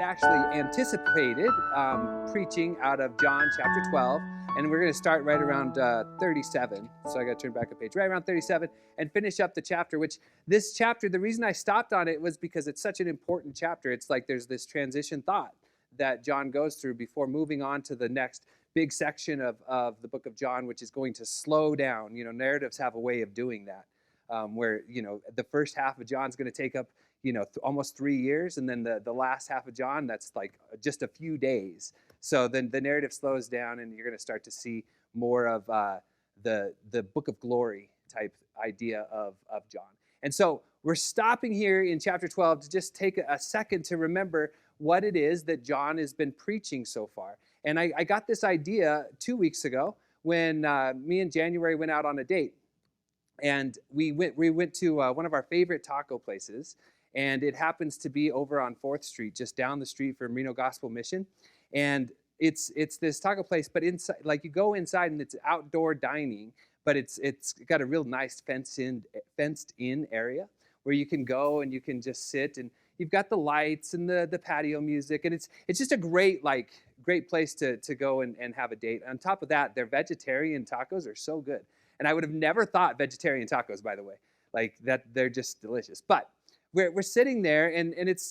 had actually anticipated preaching out of John chapter 12, and we're going to start right around 37. So I got to turn back a page, right around 37, and finish up the chapter, which this chapter, the reason I stopped on it was because it's such an important chapter. It's like there's this transition thought that John goes through before moving on to the next big section of the book of John, which is going to slow down. You know, narratives have a way of doing that, where, you know, the first half of John's going to take up, you know, almost 3 years, and then the last half of John, that's like just a few days. So then the narrative slows down, and you're going to start to see more of the book of glory type idea of John. And so we're stopping here in chapter 12 to just take a second to remember what it is that John has been preaching so far. And I got this idea 2 weeks ago when me and January went out on a date. And we went to one of our favorite taco places, and it happens to be over on 4th Street, just down the street from Reno Gospel Mission. And it's this taco place, but inside, like, you go inside and it's outdoor dining, but it's got a real nice fenced in area where you can go and you can just sit, and you've got the lights and the patio music, and it's just a great place to go and have a date. On top of that, their vegetarian tacos are so good. And I would have never thought vegetarian tacos, by the way, like that, they're just delicious. But we're sitting there, and it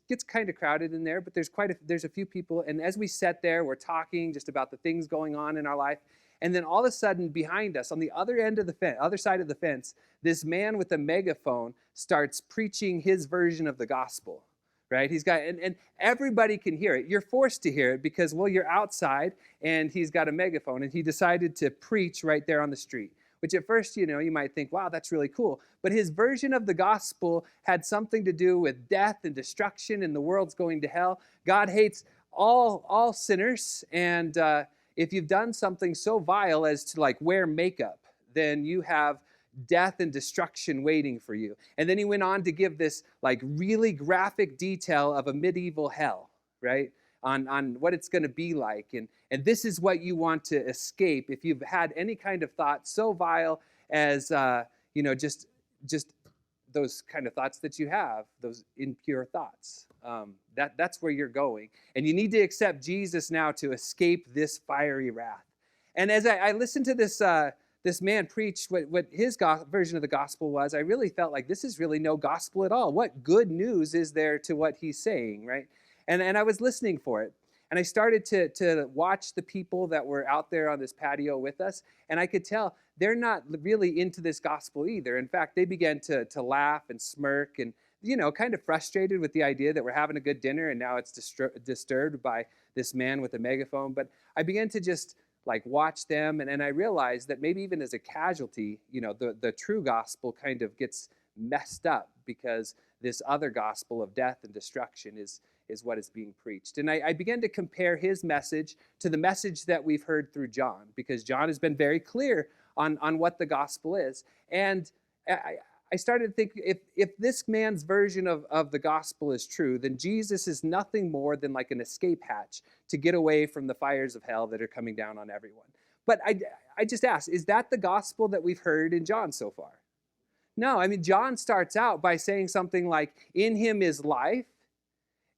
gets kind of crowded in there, but there's a few people. And as we sat there, we're talking just about the things going on in our life. And then all of a sudden, behind us, on the other end of the fence, other side of the fence, this man with a megaphone starts preaching his version of the gospel. Right? He's got, and everybody can hear it. You're forced to hear it because, well, you're outside, and he's got a megaphone, and he decided to preach right there on the street. Which at first, you know, you might think, wow, that's really cool. But his version of the gospel had something to do with death and destruction, and the world's going to hell. God hates all sinners, and if you've done something so vile as to, like, wear makeup, then you have death and destruction waiting for you. And then he went on to give this, like, really graphic detail of a medieval hell, right? On what it's going to be like. And this is what you want to escape if you've had any kind of thought so vile as, you know, just those kind of thoughts that you have, those impure thoughts. That's where you're going. And you need to accept Jesus now to escape this fiery wrath. And as I listened to this man preach what his version of the gospel was, I really felt like this is really no gospel at all. What good news is there to what he's saying, right? And I was listening for it. And I started to watch the people that were out there on this patio with us. And I could tell they're not really into this gospel either. In fact, they began to laugh and smirk and, you know, kind of frustrated with the idea that we're having a good dinner and now it's disturbed by this man with a megaphone. But I began to just, like, watch them. And I realized that maybe even as a casualty, you know, the true gospel kind of gets messed up because this other gospel of death and destruction is what is being preached. And I began to compare his message to the message that we've heard through John, because John has been very clear on what the gospel is. And I started to think, if this man's version of the gospel is true, then Jesus is nothing more than like an escape hatch to get away from the fires of hell that are coming down on everyone. But I just asked, is that the gospel that we've heard in John so far? No, I mean, John starts out by saying something like, in him is life,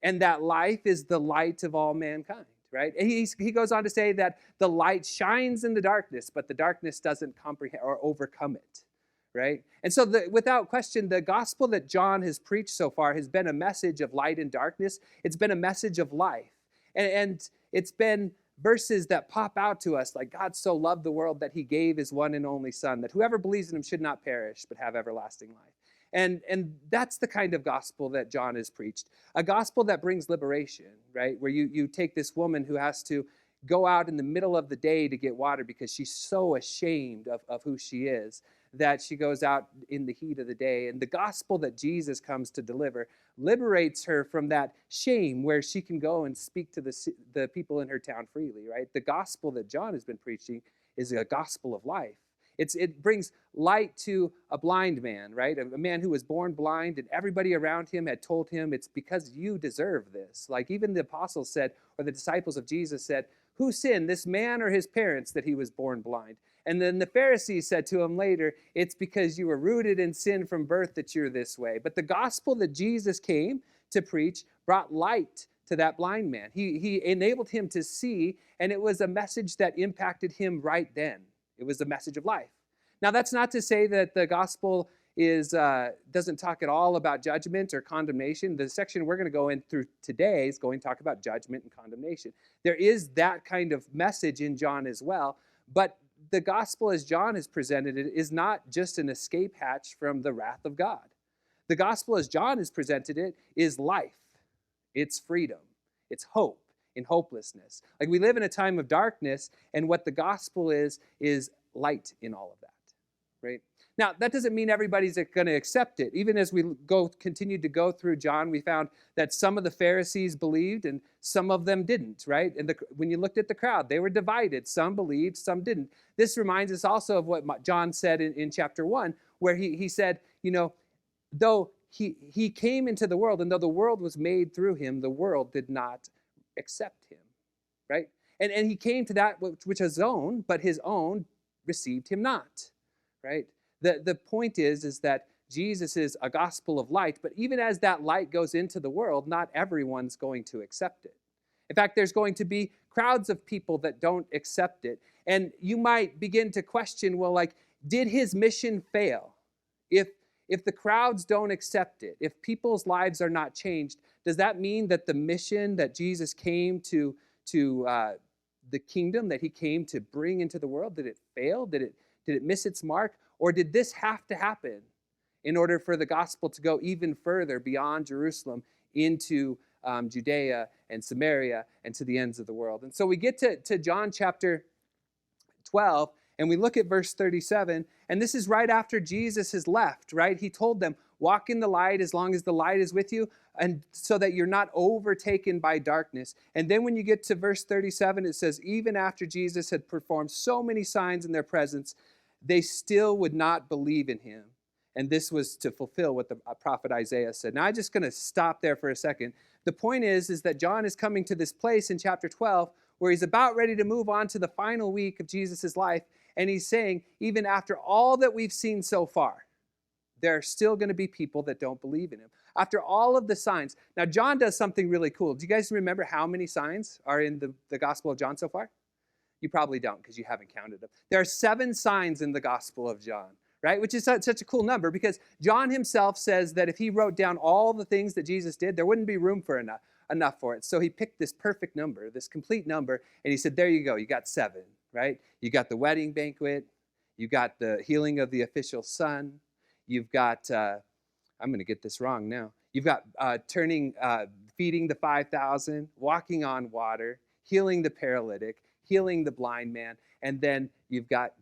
and that life is the light of all mankind, right? And he goes on to say that the light shines in the darkness, but the darkness doesn't comprehend or overcome it, right? And so without question, the gospel that John has preached so far has been a message of light and darkness. It's been a message of life. And it's been verses that pop out to us like, God so loved the world that he gave his one and only son, that whoever believes in him should not perish but have everlasting life. And that's the kind of gospel that John has preached, a gospel that brings liberation, right? Where you take this woman who has to go out in the middle of the day to get water because she's so ashamed of who she is, that she goes out in the heat of the day. And the gospel that Jesus comes to deliver liberates her from that shame, where she can go and speak to the people in her town freely, right? The gospel that John has been preaching is a gospel of life. It brings light to a blind man, right? A man who was born blind, and everybody around him had told him, it's because you deserve this. Like, even the apostles said, or the disciples of Jesus said, who sinned, this man or his parents, that he was born blind? And then the Pharisees said to him later, it's because you were rooted in sin from birth that you're this way. But the gospel that Jesus came to preach brought light to that blind man. He enabled him to see, and it was a message that impacted him right then. It was a message of life. Now, that's not to say that the gospel doesn't talk at all about judgment or condemnation. The section we're going to go in through today is going to talk about judgment and condemnation. There is that kind of message in John as well, but the gospel as John has presented it is not just an escape hatch from the wrath of God. The gospel as John has presented it is life. It's freedom. It's hope in hopelessness. Like, we live in a time of darkness, and what the gospel is light in all of that, right? Now, that doesn't mean everybody's going to accept it. Even as we continued to go through John, we found that some of the Pharisees believed and some of them didn't, right? And when you looked at the crowd, they were divided. Some believed, some didn't. This reminds us also of what John said in chapter 1, where he said, though he came into the world, and though the world was made through him, the world did not accept him, right? And he came to that which was his own, but his own received him not, right? The point is that Jesus is a gospel of light, but even as that light goes into the world, not everyone's going to accept it. In fact, there's going to be crowds of people that don't accept it. And you might begin to question, well, like, did his mission fail? If the crowds don't accept it, if people's lives are not changed, does that mean that the mission that Jesus came to the kingdom that he came to bring into the world, did it fail? Did it miss its mark? Or did this have to happen in order for the gospel to go even further beyond Jerusalem into Judea and Samaria and to the ends of the world? And so we get to John chapter 12, and we look at verse 37, and this is right after Jesus has left, right? He told them, walk in the light as long as the light is with you, and so that you're not overtaken by darkness. And then when you get to verse 37, it says, even after Jesus had performed so many signs in their presence, they still would not believe in him. And this was to fulfill what the prophet Isaiah said. Now, I'm just going to stop there for a second. The point is that John is coming to this place in chapter 12 where he's about ready to move on to the final week of Jesus' life. And he's saying, even after all that we've seen so far, there are still going to be people that don't believe in him. After all of the signs. Now, John does something really cool. Do you guys remember how many signs are in the Gospel of John so far? You probably don't because you haven't counted them. There are 7 signs in the Gospel of John, right? Which is such a cool number because John himself says that if he wrote down all the things that Jesus did, there wouldn't be room for enough for it. So he picked this perfect number, this complete number, and he said, there you go, you got 7, right? You got the wedding banquet, you got the healing of the official son, you've got, I'm going to get this wrong now, you've got feeding the 5,000, walking on water, healing the paralytic, healing the blind man, and then you've got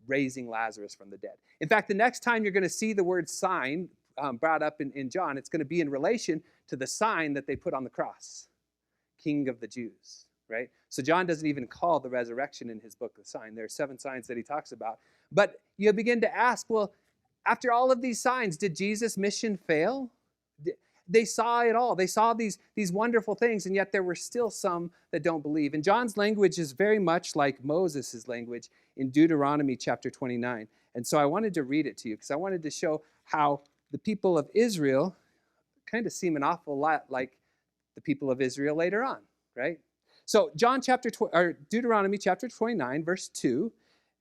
raising Lazarus from the dead. In fact, the next time you're going to see the word sign brought up in John, it's going to be in relation to the sign that they put on the cross, King of the Jews, right? So John doesn't even call the resurrection in his book the sign. There are 7 signs that he talks about. But you begin to ask, well, after all of these signs, did Jesus' mission fail? They saw it all. They saw these wonderful things, and yet there were still some that don't believe. And John's language is very much like Moses' language in Deuteronomy chapter 29. And so I wanted to read it to you because I wanted to show how the people of Israel kind of seem an awful lot like the people of Israel later on, right? So Deuteronomy chapter 29, verse 2,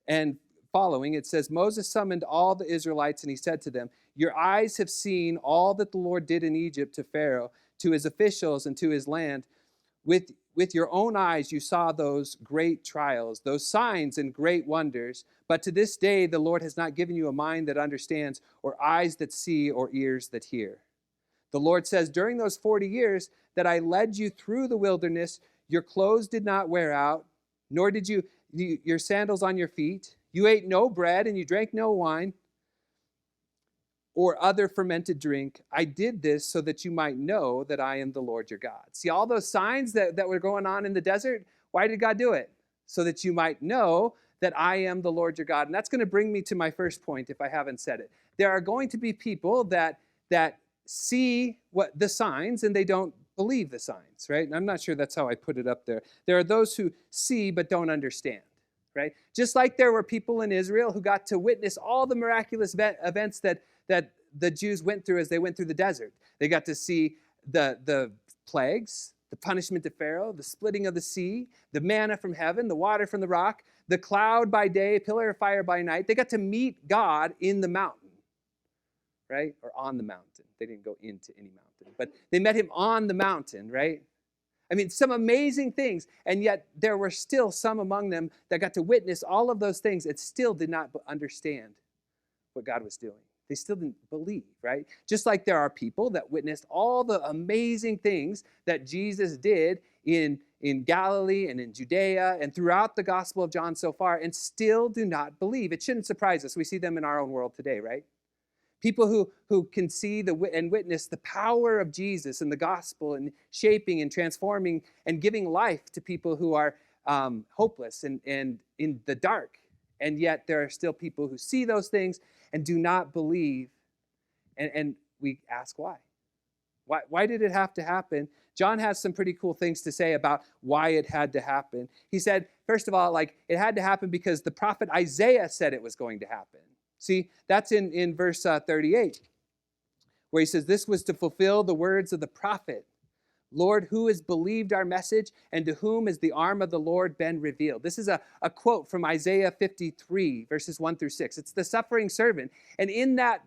and following, it says, Moses summoned all the Israelites, and he said to them, your eyes have seen all that the Lord did in Egypt to Pharaoh, to his officials, and to his land. With your own eyes you saw those great trials, those signs and great wonders. But to this day the Lord has not given you a mind that understands, or eyes that see, or ears that hear. The Lord says, during those 40 years that I led you through the wilderness, your clothes did not wear out, nor did your sandals on your feet. You ate no bread and you drank no wine or other fermented drink. I did this so that you might know that I am the Lord your God. See all those signs that were going on in the desert? Why did God do it? So that you might know that I am the Lord your God. And that's going to bring me to my first point if I haven't said it. There are going to be people that see what the signs and they don't believe the signs, right? And I'm not sure that's how I put it up there. There are those who see but don't understand. Right? Just like there were people in Israel who got to witness all the miraculous events that the Jews went through as they went through the desert. They got to see the plagues, the punishment of Pharaoh, the splitting of the sea, the manna from heaven, the water from the rock, the cloud by day, pillar of fire by night. They got to meet God in the mountain, right? Or on the mountain. They didn't go into any mountain, but they met him on the mountain, right? I mean, some amazing things, and yet there were still some among them that got to witness all of those things and still did not understand what God was doing. They still didn't believe, right? Just like there are people that witnessed all the amazing things that Jesus did in Galilee and in Judea and throughout the Gospel of John so far and still do not believe. It shouldn't surprise us. We see them in our own world today, right? People who can see and witness the power of Jesus and the gospel and shaping and transforming and giving life to people who are hopeless and in the dark. And yet there are still people who see those things and do not believe. And we ask why. Why did it have to happen? John has some pretty cool things to say about why it had to happen. He said, first of all, like it had to happen because the prophet Isaiah said it was going to happen. See, that's in verse 38, where he says, this was to fulfill the words of the prophet. Lord, who has believed our message, and to whom has the arm of the Lord been revealed? This is a quote from Isaiah 53, verses 1 through 6. It's the suffering servant. And in that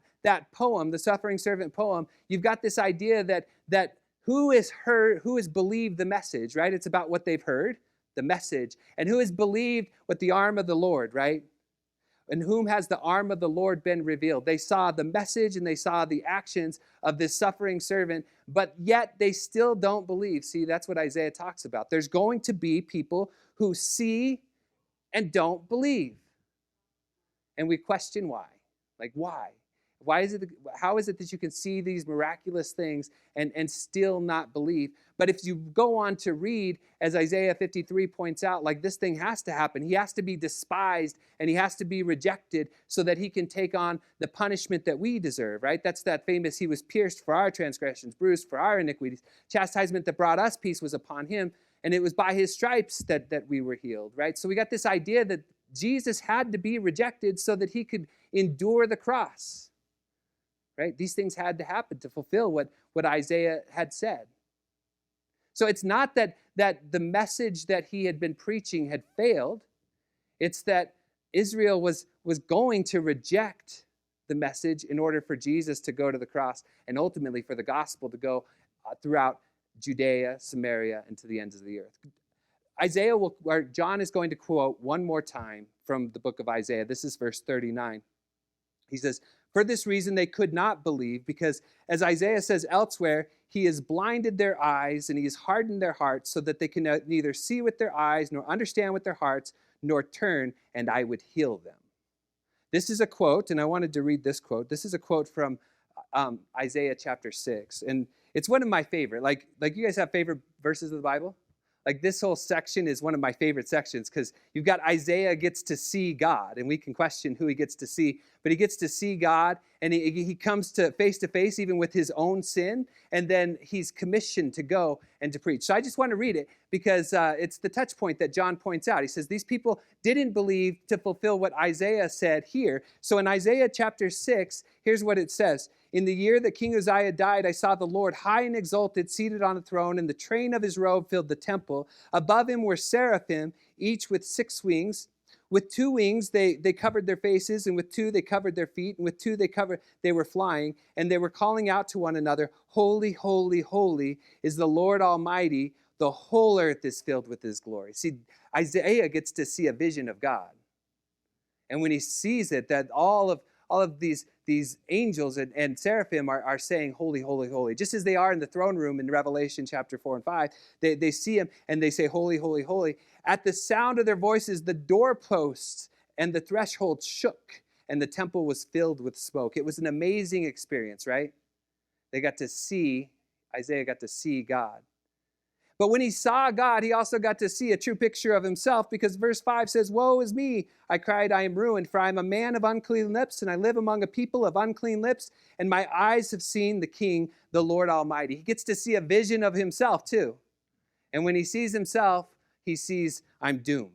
poem, the suffering servant poem, you've got this idea that who has believed the message, right? It's about what they've heard, the message. And who has believed what the arm of the Lord, right? In whom has the arm of the Lord been revealed? They saw the message and they saw the actions of this suffering servant, but yet they still don't believe. See, that's what Isaiah talks about. There's going to be people who see and don't believe. And we question why. Like, why? How is it that you can see these miraculous things and still not believe? But if you go on to read, as Isaiah 53 points out, like this thing has to happen. He has to be despised and he has to be rejected so that he can take on the punishment that we deserve, right? That's that famous, he was pierced for our transgressions, bruised for our iniquities. Chastisement that brought us peace was upon him, and it was by his stripes that we were healed, right? So we got this idea that Jesus had to be rejected so that he could endure the cross. Right? These things had to happen to fulfill what Isaiah had said. So it's not that the message that he had been preaching had failed. It's that Israel was going to reject the message in order for Jesus to go to the cross and ultimately for the gospel to go throughout Judea, Samaria, and to the ends of the earth. John is going to quote one more time from the book of Isaiah. This is verse 39. He says, for this reason they could not believe, because as Isaiah says elsewhere, he has blinded their eyes and he has hardened their hearts so that they can neither see with their eyes nor understand with their hearts nor turn, and I would heal them. This is a quote, and I wanted to read this quote. This is a quote from Isaiah chapter 6, and it's one of my favorite. Like you guys have favorite verses of the Bible? Like this whole section is one of my favorite sections because you've got Isaiah gets to see God, and we can question who he gets to see, but he gets to see God, and he comes to face even with his own sin, and then he's commissioned to go and to preach. So I just want to read it because it's the touch point that John points out. He says, these people didn't believe to fulfill what Isaiah said here. So in Isaiah chapter 6, here's what it says. In the year that King Uzziah died, I saw the Lord high and exalted, seated on a throne, and the train of his robe filled the temple. Above him were seraphim, each with 6 wings. With 2 wings they covered their faces, and with 2 they covered their feet, and with 2 they were flying, and they were calling out to one another, holy, holy, holy is the Lord Almighty. The whole earth is filled with his glory. See, Isaiah gets to see a vision of God. And when he sees it, that all of these angels and seraphim are saying, holy, holy, holy. Just as they are in the throne room in Revelation chapter 4 and 5, they see him and they say, holy, holy, holy. At the sound of their voices, the doorposts and the threshold shook, and the temple was filled with smoke. It was an amazing experience, right? Isaiah got to see God. But when he saw God, he also got to see a true picture of himself, because verse 5 says, woe is me, I cried, I am ruined, for I am a man of unclean lips, and I live among a people of unclean lips, and my eyes have seen the King, the Lord Almighty. He gets to see a vision of himself too. And when he sees himself, he sees, I'm doomed.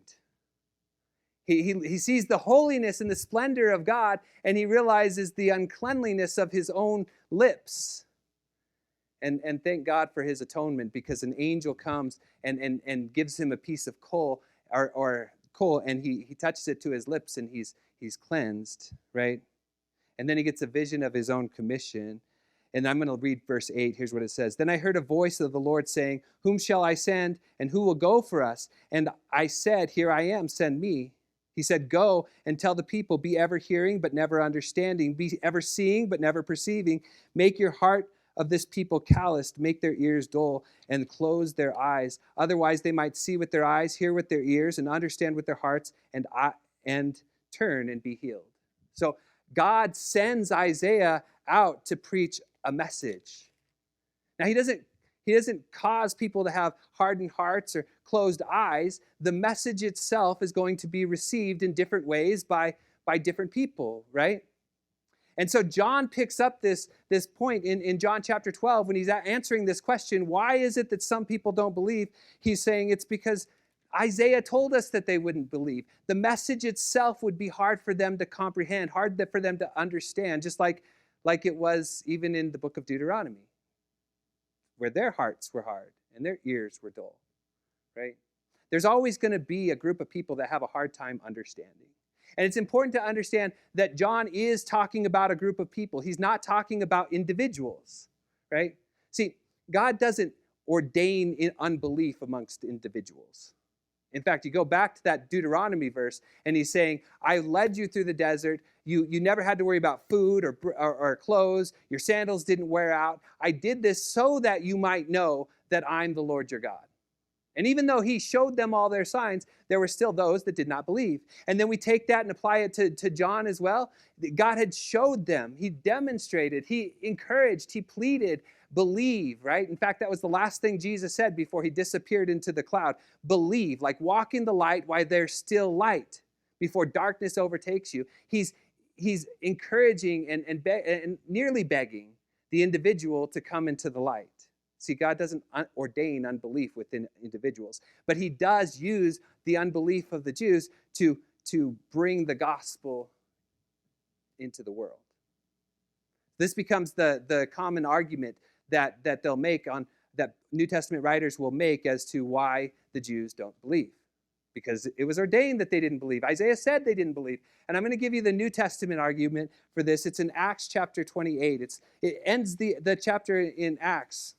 He sees the holiness and the splendor of God, and he realizes the uncleanliness of his own lips. And thank God for his atonement, because an angel comes and gives him a piece of coal or coal, and he touches it to his lips, and he's cleansed, right? And then he gets a vision of his own commission. And I'm going to read verse 8. Here's what it says. Then I heard a voice of the Lord saying, whom shall I send, and who will go for us? And I said, here I am, send me. He said, go and tell the people, be ever hearing, but never understanding. Be ever seeing, but never perceiving. Make your heart of this people calloused. Make their ears dull, and close their eyes. Otherwise they might see with their eyes, hear with their ears, and understand with their hearts, and turn and be healed. So God sends Isaiah out to preach a message. Now, he doesn't cause people to have hardened hearts or closed eyes. The message itself is going to be received in different ways by different people, right? And so John picks up this point in John chapter 12 when he's answering this question, why is it that some people don't believe? He's saying it's because Isaiah told us that they wouldn't believe. The message itself would be hard for them to comprehend, hard for them to understand, just like it was even in the book of Deuteronomy, where their hearts were hard and their ears were dull, right? There's always going to be a group of people that have a hard time understanding. And it's important to understand that John is talking about a group of people. He's not talking about individuals, right? See, God doesn't ordain unbelief amongst individuals. In fact, you go back to that Deuteronomy verse, and he's saying, I led you through the desert. You never had to worry about food or clothes. Your sandals didn't wear out. I did this so that you might know that I'm the Lord your God. And even though he showed them all their signs, there were still those that did not believe. And then we take that and apply it to John as well. God had showed them. He demonstrated. He encouraged. He pleaded. Believe, right? In fact, that was the last thing Jesus said before he disappeared into the cloud. Believe, like walk in the light while there's still light, before darkness overtakes you. He's encouraging and nearly begging the individual to come into the light. See, God doesn't ordain unbelief within individuals, but he does use the unbelief of the Jews to bring the gospel into the world. This becomes the common argument that they'll make that New Testament writers will make as to why the Jews don't believe. Because it was ordained that they didn't believe. Isaiah said they didn't believe. And I'm going to give you the New Testament argument for this. It's in Acts chapter 28. It ends the chapter in Acts.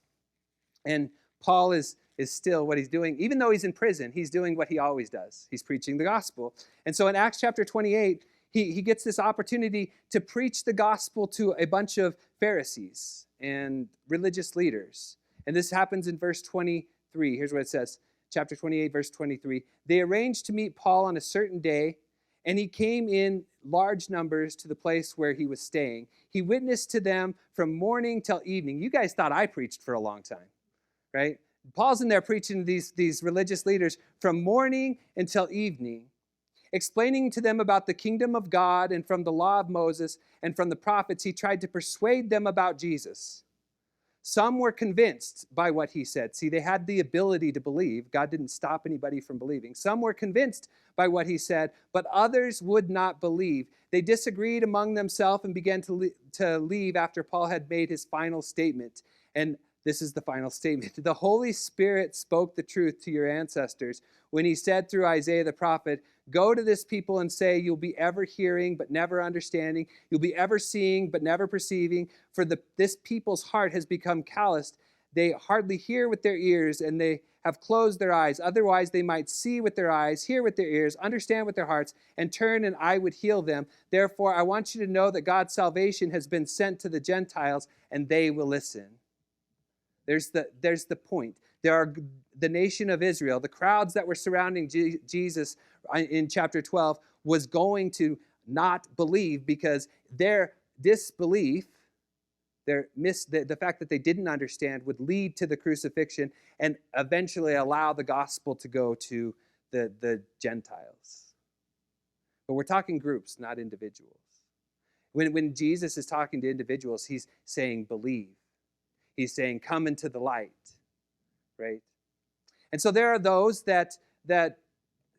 And Paul is still what he's doing. Even though he's in prison, he's doing what he always does. He's preaching the gospel. And so in Acts chapter 28, he gets this opportunity to preach the gospel to a bunch of Pharisees and religious leaders. And this happens in verse 23. Here's what it says. Chapter 28, verse 23. They arranged to meet Paul on a certain day, and he came in large numbers to the place where he was staying. He witnessed to them from morning till evening. You guys thought I preached for a long time, right? Paul's in there preaching to these religious leaders from morning until evening, explaining to them about the kingdom of God and from the law of Moses and from the prophets. He tried to persuade them about Jesus. Some were convinced by what he said. See, they had the ability to believe. God didn't stop anybody from believing. Some were convinced by what he said, but others would not believe. They disagreed among themselves and began to leave after Paul had made his final statement. And this is the final statement. The Holy Spirit spoke the truth to your ancestors when he said through Isaiah the prophet, go to this people and say, you'll be ever hearing but never understanding. You'll be ever seeing but never perceiving. For this people's heart has become calloused. They hardly hear with their ears, and they have closed their eyes. Otherwise they might see with their eyes, hear with their ears, understand with their hearts, and turn, and I would heal them. Therefore I want you to know that God's salvation has been sent to the Gentiles, and they will listen. There's the point. There are the nation of Israel, the crowds that were surrounding Jesus in chapter 12 was going to not believe because their disbelief, the fact that they didn't understand would lead to the crucifixion and eventually allow the gospel to go to the Gentiles. But we're talking groups, not individuals. When Jesus is talking to individuals, he's saying believe. He's saying come into the light, right? And so there are those that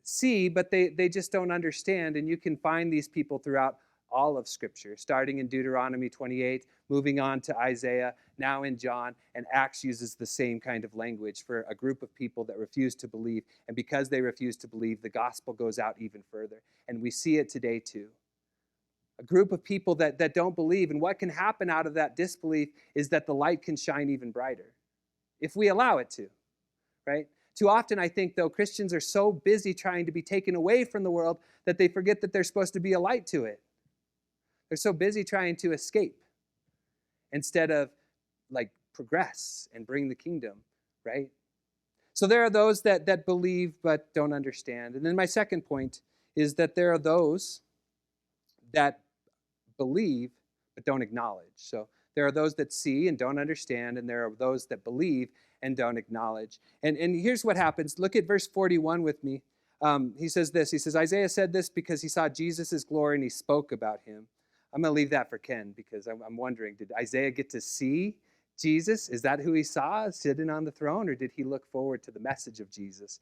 see, but they just don't understand. And you can find these people throughout all of Scripture, starting in Deuteronomy 28, moving on to Isaiah, now in John, and Acts uses the same kind of language for a group of people that refuse to believe. And because they refuse to believe, the gospel goes out even further. And we see it today too. A group of people that don't believe. And what can happen out of that disbelief is that the light can shine even brighter if we allow it to, right? Too often, I think, though, Christians are so busy trying to be taken away from the world that they forget that they're supposed to be a light to it. They're so busy trying to escape instead of progress and bring the kingdom, right? So there are those that believe but don't understand. And then my second point is that there are those that believe but don't acknowledge. So there are those that see and don't understand, and there are those that believe and don't acknowledge. And here's what happens. Look at verse 41 with me. He says this. He says, Isaiah said this because he saw Jesus' glory and he spoke about him. I'm going to leave that for Ken because I'm wondering, did Isaiah get to see Jesus? Is that who he saw sitting on the throne, or did he look forward to the message of Jesus?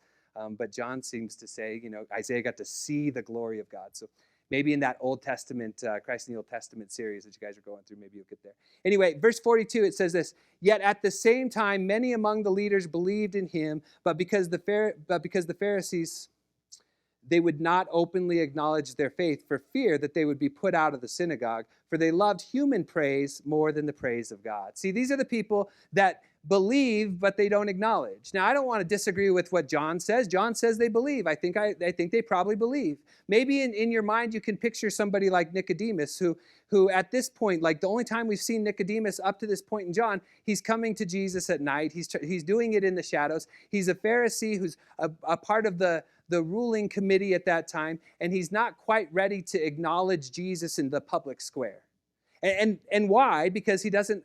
But John seems to say, Isaiah got to see the glory of God. So maybe in that Old Testament, Christ in the Old Testament series that you guys are going through, maybe you'll get there. Anyway, verse 42, it says this, yet at the same time, many among the leaders believed in him, but because the Pharisees, they would not openly acknowledge their faith for fear that they would be put out of the synagogue, for they loved human praise more than the praise of God. See, these are the people that believe, but they don't acknowledge. Now, I don't want to disagree with what John says. John says they believe. I think they probably believe. Maybe in your mind you can picture somebody like Nicodemus, who at this point, the only time we've seen Nicodemus up to this point in John, he's coming to Jesus at night. He's doing it in the shadows. He's a Pharisee who's a part of the ruling committee at that time, and he's not quite ready to acknowledge Jesus in the public square. And why? Because he doesn't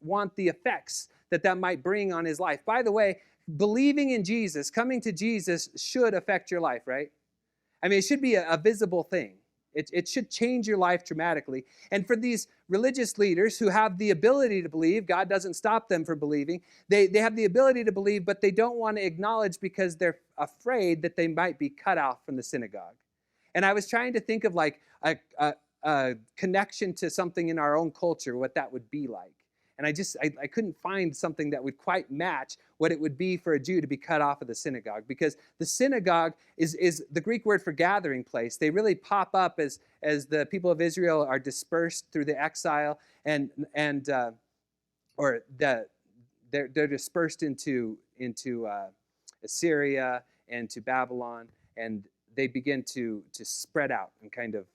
want the effects that might bring on his life. By the way, believing in Jesus, coming to Jesus should affect your life, right? I mean, it should be a visible thing. It should change your life dramatically. And for these religious leaders who have the ability to believe, God doesn't stop them from believing. They have the ability to believe, but they don't want to acknowledge because they're afraid that they might be cut out from the synagogue. And I was trying to think of a connection to something in our own culture, what that would be like. And I couldn't find something that would quite match what it would be for a Jew to be cut off of the synagogue, because the synagogue is the Greek word for gathering place. They really pop up as the people of Israel are dispersed through the exile they're dispersed into Assyria and to Babylon, and they begin to spread out and kind of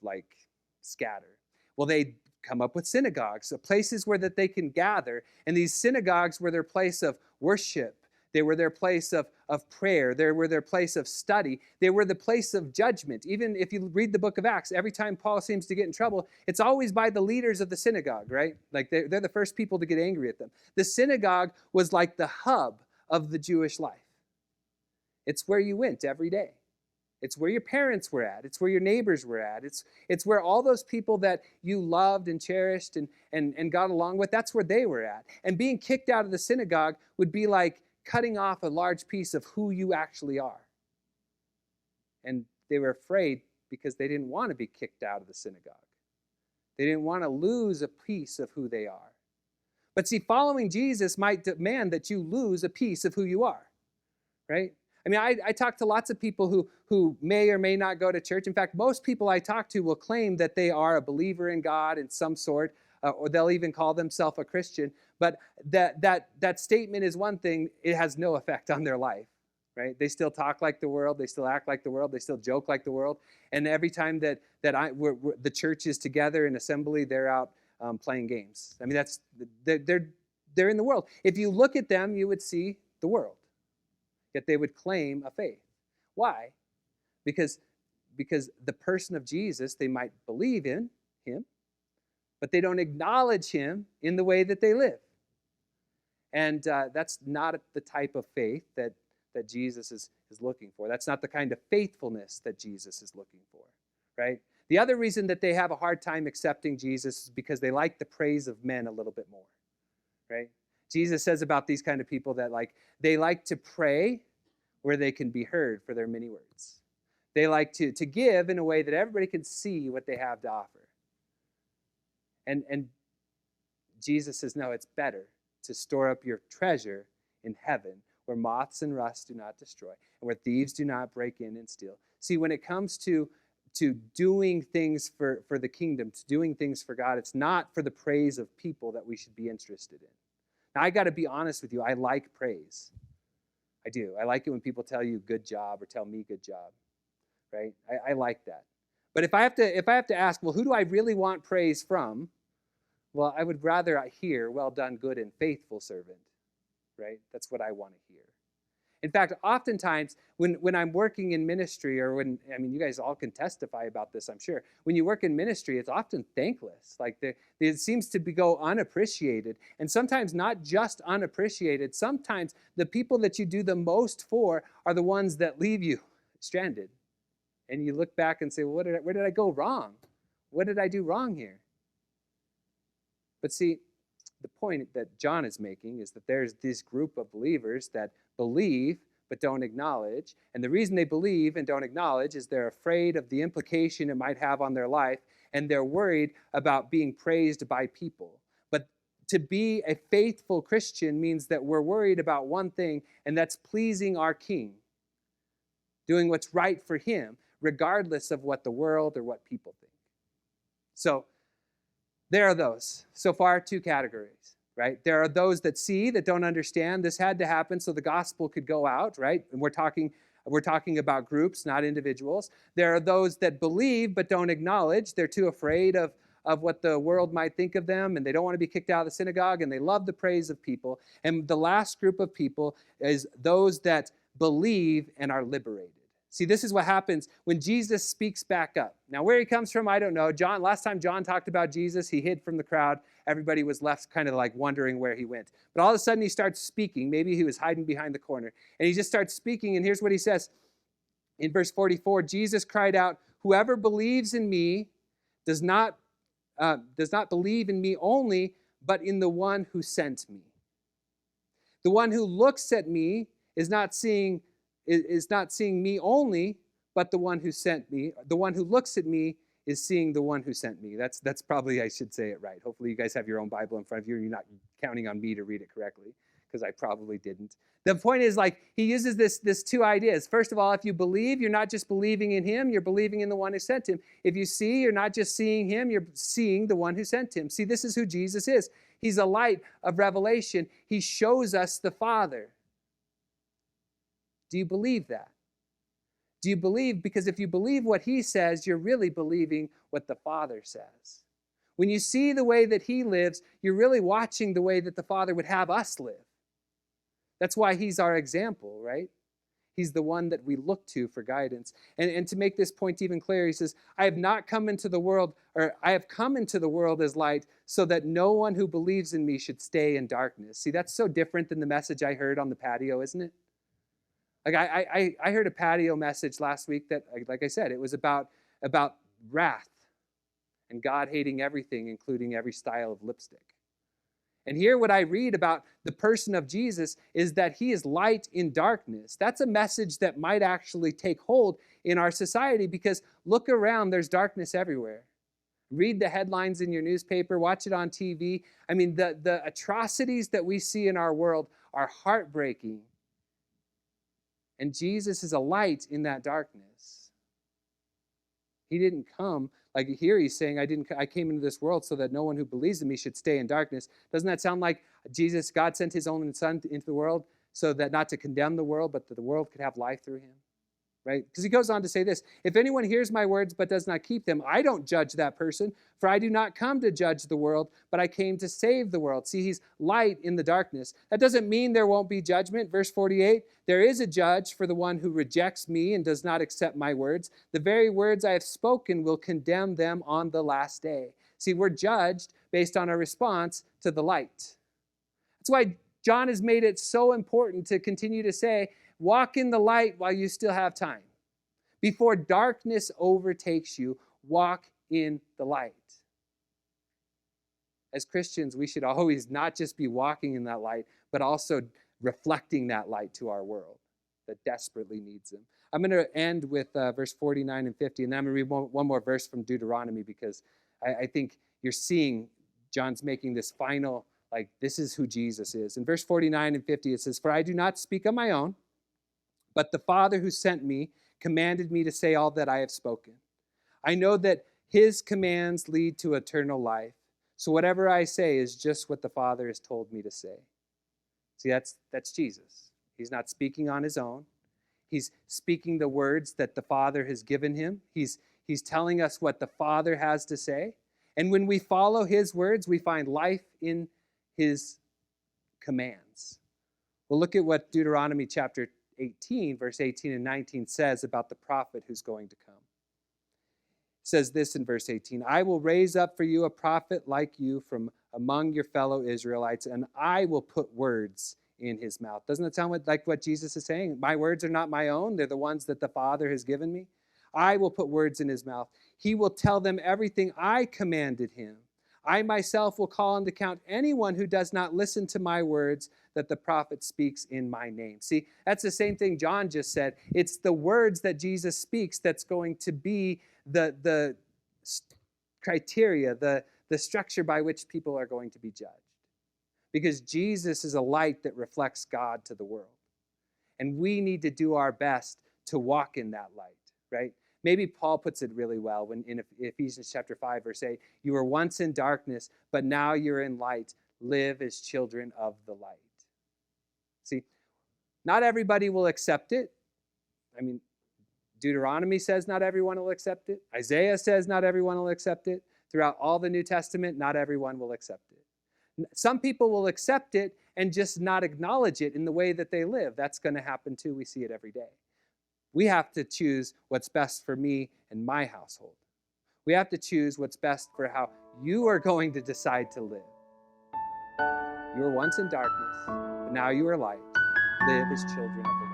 scatter. Well, they come up with synagogues, so places where that they can gather. And these synagogues were their place of worship. They were their place of prayer. They were their place of study. They were the place of judgment. Even if you read the book of Acts, every time Paul seems to get in trouble, it's always by the leaders of the synagogue, right? They're the first people to get angry at them. The synagogue was like the hub of the Jewish life. It's where you went every day. It's where your parents were at. It's where your neighbors were at. It's where all those people that you loved and cherished and got along with, that's where they were at. And being kicked out of the synagogue would be like cutting off a large piece of who you actually are. And they were afraid because they didn't want to be kicked out of the synagogue. They didn't want to lose a piece of who they are. But see, following Jesus might demand that you lose a piece of who you are, right? I mean, I talk to lots of people who may or may not go to church. In fact, most people I talk to will claim that they are a believer in God in some sort, or they'll even call themselves a Christian. But that statement is one thing. It has no effect on their life, right? They still talk like the world. They still act like the world. They still joke like the world. And every time that the church is together in assembly, they're out playing games. I mean, they're in the world. If you look at them, you would see the world. Yet they would claim a faith. Why? Because the person of Jesus, they might believe in him, but they don't acknowledge him in the way that they live. And that's not the type of faith that Jesus is looking for. That's not the kind of faithfulness that Jesus is looking for, right? The other reason that they have a hard time accepting Jesus is because they like the praise of men a little bit more, right? Jesus says about these kind of people that they like to pray where they can be heard for their many words. They like to give in a way that everybody can see what they have to offer. And Jesus says, no, it's better to store up your treasure in heaven, where moths and rust do not destroy, and where thieves do not break in and steal. See, when it comes to doing things for the kingdom, to doing things for God, it's not for the praise of people that we should be interested in. Now, I got to be honest with you. I like praise. I do. I like it when people tell you good job or tell me good job, right? I like that. But if I have to ask, well, who do I really want praise from? Well, I would rather hear, well done, good and faithful servant, right? That's what I want to hear. In fact, oftentimes when I'm working in ministry, or you guys all can testify about this, I'm sure. When you work in ministry, it's often thankless. Like it seems to go unappreciated. And sometimes not just unappreciated. Sometimes the people that you do the most for are the ones that leave you stranded. And you look back and say, well, where did I go wrong? What did I do wrong here? But see, the point that John is making is that there's this group of believers that believe but don't acknowledge. And the reason they believe and don't acknowledge is they're afraid of the implication it might have on their life, and they're worried about being praised by people. But to be a faithful Christian means that we're worried about one thing, and that's pleasing our King, doing what's right for him, regardless of what the world or what people think. So there are those. So far, two categories, right? There are those that see, that don't understand. This had to happen so the gospel could go out, right? And we're talking about groups, not individuals. There are those that believe but don't acknowledge. They're too afraid of what the world might think of them, and they don't want to be kicked out of the synagogue, and they love the praise of people. And the last group of people is those that believe and are liberated. See, this is what happens when Jesus speaks back up. Now, where he comes from, I don't know. Last time John talked about Jesus, he hid from the crowd. Everybody was left kind of like wondering where he went. But all of a sudden, he starts speaking. Maybe he was hiding behind the corner. And he just starts speaking, and here's what he says. In verse 44, Jesus cried out, "Whoever believes in me does not believe in me only, but in the one who sent me. The one who looks at me is not seeing me only, but the one who sent me. The one who looks at me is seeing the one who sent me." That's probably, I should say it right. Hopefully you guys have your own Bible in front of you, and you're not counting on me to read it correctly, because I probably didn't. The point is, like, he uses this two ideas. First of all, if you believe, you're not just believing in him, you're believing in the one who sent him. If you see, you're not just seeing him, you're seeing the one who sent him. See, this is who Jesus is. He's a light of revelation. He shows us the Father. Do you believe that? Do you believe? Because if you believe what he says, you're really believing what the Father says. When you see the way that he lives, you're really watching the way that the Father would have us live. That's why he's our example, right? He's the one that we look to for guidance. And to make this point even clearer, he says, I have come into the world as light, so that no one who believes in me should stay in darkness. See, that's so different than the message I heard on the patio, isn't it? Like I heard a patio message last week that, like I said, it was about wrath and God hating everything, including every style of lipstick. And here what I read about the person of Jesus is that he is light in darkness. That's a message that might actually take hold in our society, because look around, there's darkness everywhere. Read the headlines in your newspaper, watch it on TV. I mean, the atrocities that we see in our world are heartbreaking. And Jesus is a light in that darkness. He didn't come, like here he's saying, I came into this world so that no one who believes in me should stay in darkness. Doesn't that sound like God sent his only son into the world so that not to condemn the world, but that the world could have life through him? Right? Because he goes on to say this, if anyone hears my words but does not keep them, I don't judge that person, for I do not come to judge the world, but I came to save the world. See, he's light in the darkness. That doesn't mean there won't be judgment. Verse 48, there is a judge for the one who rejects me and does not accept my words. The very words I have spoken will condemn them on the last day. See, we're judged based on our response to the light. That's why John has made it so important to continue to say, walk in the light while you still have time. Before darkness overtakes you, walk in the light. As Christians, we should always not just be walking in that light, but also reflecting that light to our world that desperately needs them. I'm going to end with verse 49 and 50, and then I'm going to read one more verse from Deuteronomy, because I think you're seeing John's making this final, like, this is who Jesus is. In verse 49 and 50, it says, "For I do not speak on my own, but the Father who sent me commanded me to say all that I have spoken. I know that his commands lead to eternal life. So whatever I say is just what the Father has told me to say." See, that's Jesus. He's not speaking on his own. He's speaking the words that the Father has given him. He's telling us what the Father has to say. And when we follow his words, we find life in his commands. Well, look at what Deuteronomy chapter 18, verse 18 and 19 says about the prophet who's going to come. It says this in verse 18, "I will raise up for you a prophet like you from among your fellow Israelites, and I will put words in his mouth." Doesn't it sound like what Jesus is saying? My words are not my own. They're the ones that the Father has given me. I will put words in his mouth. He will tell them everything I commanded him. I myself will call into account anyone who does not listen to my words that the prophet speaks in my name. See, that's the same thing John just said. It's the words that Jesus speaks that's going to be the criteria, the structure by which people are going to be judged. Because Jesus is a light that reflects God to the world. And we need to do our best to walk in that light, right? Maybe Paul puts it really well when in Ephesians chapter 5, verse 8, "You were once in darkness, but now you're in light. Live as children of the light." See, not everybody will accept it. I mean, Deuteronomy says not everyone will accept it. Isaiah says not everyone will accept it. Throughout all the New Testament, not everyone will accept it. Some people will accept it and just not acknowledge it in the way that they live. That's going to happen too. We see it every day. We have to choose what's best for me and my household. We have to choose what's best for how you are going to decide to live. You were once in darkness, but now you are light. Live as children of the